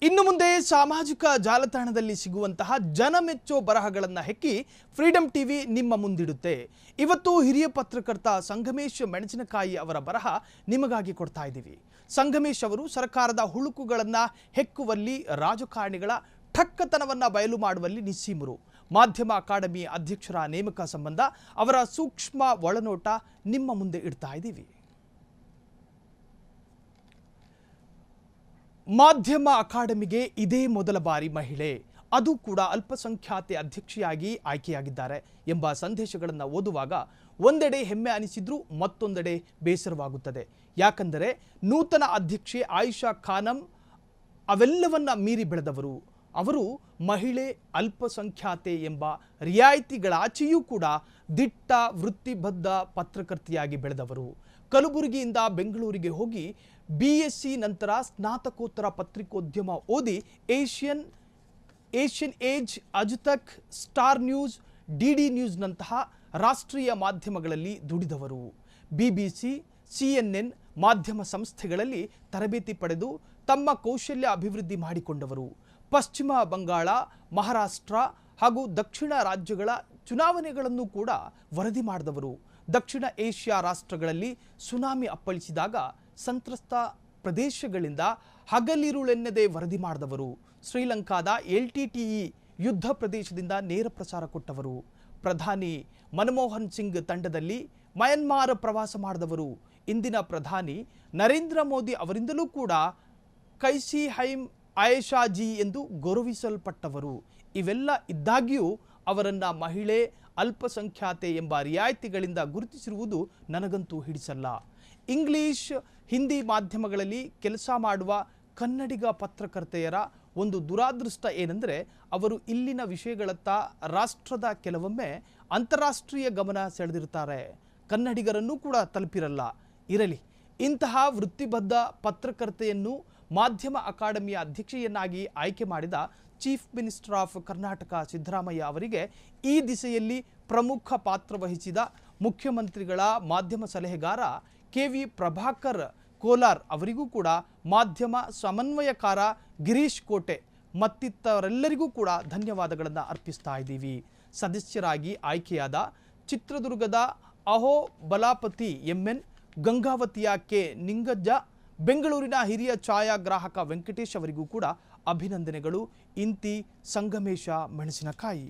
ಇನ್ನು ಮುಂದೆ ಸಾಮಾಜಿಕ ಜಾಲತಾಣದಲ್ಲಿ ಸಿಗುವಂತಹ ಜನಮೆಚ್ಚೋ ಬರಹಗಳನ್ನು ಹೆಕ್ಕಿ ಫ್ರೀಡಂ ಟಿವಿ ನಿಮ್ಮ ಮುಂದಿಡುತ್ತೆ. ಇವತ್ತು ಹಿರಿಯ ಪತ್ರಕರ್ತ ಸಂಗಮೇಶ್ ಮೆಣಸಿನಕಾಯಿ ಅವರ ಬರಹ ನಿಮಗಾಗಿ ಕೊಡ್ತಾ ಇದ್ದೀವಿ. ಸಂಗಮೇಶ್ ಅವರು ಸರ್ಕಾರದ ಹುಳುಕುಗಳನ್ನು ಹೆಕ್ಕುವಲ್ಲಿ, ರಾಜಕಾರಣಿಗಳ ಠಕ್ಕತನವನ್ನು ಬಯಲು ಮಾಡುವಲ್ಲಿ ನಿಸ್ಸೀಮರು. ಮಾಧ್ಯಮ ಅಕಾಡೆಮಿ ಅಧ್ಯಕ್ಷರ ನೇಮಕ ಸಂಬಂಧ ಅವರ ಸೂಕ್ಷ್ಮ ಒಳನೋಟ ನಿಮ್ಮ ಮುಂದೆ ಇಡ್ತಾ ಇದ್ದೀವಿ. ಮಾಧ್ಯಮ ಅಕಾಡೆಮಿಗೆ ಇದೇ ಮೊದಲ ಬಾರಿ ಮಹಿಳೆ, ಅದು ಕೂಡ ಅಲ್ಪಸಂಖ್ಯಾತೆ ಅಧ್ಯಕ್ಷೆಯಾಗಿ ಆಯ್ಕೆಯಾಗಿದ್ದಾರೆ ಎಂಬ ಸಂದೇಶಗಳನ್ನು ಓದುವಾಗ ಒಂದೆಡೆ ಹೆಮ್ಮೆ ಅನಿಸಿದ್ರೂ ಮತ್ತೊಂದೆಡೆ ಬೇಸರವಾಗುತ್ತದೆ. ಯಾಕಂದರೆ ನೂತನ ಅಧ್ಯಕ್ಷೆ ಆಯಿಷಾ ಖಾನಂ ಅವೆಲ್ಲವನ್ನ ಮೀರಿ ಬೆಳೆದವರು. ಅವರು ಮಹಿಳೆ, ಅಲ್ಪಸಂಖ್ಯಾತೆ ಎಂಬ ರಿಯಾಯಿತಿಗಳಾಚೆಯೂ ಕೂಡ ದಿಟ್ಟ ವೃತ್ತಿಬದ್ಧ ಪತ್ರಕರ್ತೆಯಾಗಿ ಬೆಳೆದವರು. ಕಲಬುರಗಿಯಿಂದ ಬೆಂಗಳೂರಿಗೆ ಹೋಗಿ BSc ನಂತರ ಸ್ನಾತಕೋತ್ತರ ಪತ್ರಿಕೋದ್ಯಮ ಓದಿ Asian Age, Aaj Tak, Star News, DD ನ್ಯೂಸ್ನಂತಹ ರಾಷ್ಟ್ರೀಯ ಮಾಧ್ಯಮಗಳಲ್ಲಿ ದುಡಿದವರು. BBC, CNN ಮಾಧ್ಯಮ ಸಂಸ್ಥೆಗಳಲ್ಲಿ ತರಬೇತಿ ಪಡೆದು ತಮ್ಮ ಕೌಶಲ್ಯ ಅಭಿವೃದ್ಧಿ ಮಾಡಿಕೊಂಡವರು. ಪಶ್ಚಿಮ ಬಂಗಾಳ, ಮಹಾರಾಷ್ಟ್ರ ಹಾಗೂ ದಕ್ಷಿಣ ರಾಜ್ಯಗಳ ಚುನಾವಣೆಗಳನ್ನು ಕೂಡ ವರದಿ ಮಾಡಿದವರು. ದಕ್ಷಿಣ ಏಷ್ಯಾ ರಾಷ್ಟ್ರಗಳಲ್ಲಿ ಸುನಾಮಿ ಅಪ್ಪಳಿಸಿದಾಗ ಸಂತ್ರಸ್ತ ಪ್ರದೇಶಗಳಿಂದ ಹಗಲಿರುಳೆನ್ನದೇ ವರದಿ ಮಾಡಿದವರು. ಶ್ರೀಲಂಕಾದ LTTE ಯುದ್ಧ ಪ್ರದೇಶದಿಂದ ನೇರ ಪ್ರಸಾರ ಕೊಟ್ಟವರು. ಪ್ರಧಾನಿ ಮನಮೋಹನ್ ಸಿಂಗ್ ತಂಡದಲ್ಲಿ ಮಯನ್ಮಾರ್ ಪ್ರವಾಸ ಮಾಡಿದವರು. ಇಂದಿನ ಪ್ರಧಾನಿ ನರೇಂದ್ರ ಮೋದಿ ಅವರಿಂದಲೂ ಕೂಡ ಕೈಸಿ ಹೈಮ್ ಆಯೇಷಾಜಿ ಎಂದು ಗೌರವಿಸಲ್ಪಟ್ಟವರು. ಇವೆಲ್ಲ ಇದ್ದಾಗ್ಯೂ ಅವರನ್ನು ಮಹಿಳೆ, ಅಲ್ಪಸಂಖ್ಯಾತೆ ಎಂಬ ರಿಯಾಯಿತಿಗಳಿಂದ ಗುರುತಿಸಿರುವುದು ನನಗಂತೂ ಹಿಡಿಸಲ್ಲ. ಇಂಗ್ಲಿಷ್, ಹಿಂದಿ ಮಾಧ್ಯಮಗಳಲ್ಲಿ ಕೆಲಸ ಮಾಡುವ ಕನ್ನಡಿಗ ಪತ್ರಕರ್ತೆಯರ ಒಂದು ದುರಾದೃಷ್ಟ ಏನೆಂದರೆ, ಅವರು ಇಲ್ಲಿನ ವಿಷಯಗಳತ್ತ ರಾಷ್ಟ್ರದ ಕೆಲವೊಮ್ಮೆ ಅಂತಾರಾಷ್ಟ್ರೀಯ ಗಮನ ಸೆಳೆದಿರ್ತಾರೆ, ಕನ್ನಡಿಗರನ್ನೂ ಕೂಡ ತಲುಪಿರಲ್ಲ. ಇರಲಿ, ಇಂತಹ ವೃತ್ತಿಬದ್ಧ ಪತ್ರಕರ್ತೆಯನ್ನು ಮಾಧ್ಯಮ ಅಕಾಡೆಮಿಯ ಅಧ್ಯಕ್ಷೆಯನ್ನಾಗಿ ಆಯ್ಕೆ ಮಾಡಿದ chief minister of Karnataka Siddaramaiah ಅವರಿಗೆ ಈ ದಿಸೆಯಲ್ಲಿ ಪ್ರಮುಖ ಪಾತ್ರ ವಹಿಸಿದ ಮುಖ್ಯಮಂತ್ರಿಗಳ ಮಾಧ್ಯಮ ಸಲಹೆಗಾರ KV ಪ್ರಭಾಕರ್ ಕೋಲಾರ್ ಅವರಿಗೂ ಕೂಡ, ಮಾಧ್ಯಮ ಸಮನ್ವಯಕಾರ ಗಿರೀಶ್ ಕೋಟೆ ಮತ್ತಿತರರೆಲ್ಲರಿಗೂ ಕೂಡ ಧನ್ಯವಾದಗಳನ್ನು ಅರ್ಪಿಸ್ತಾ ಇದ್ದೀವಿ. ಸದಸ್ಯರಾಗಿ ಆಯ್ಕೆಯಾದ ಚಿತ್ರದುರ್ಗದ ಅಹೋಬಲಾಪತಿ MN, ಗಂಗಾವತಿಯ K ನಿಂಗಜ್ಜ, ಬೆಂಗಳೂರಿನ ಹಿರಿಯ ಛಾಯಾಗ್ರಾಹಕ ವೆಂಕಟೇಶ್ ಅವರಿಗೂ ಕೂಡ ಅಭಿನಂದನೆಗಳು. ಇಂತಿ ಸಂಗಮೇಶ ಮೆಣಸಿನಕಾಯಿ.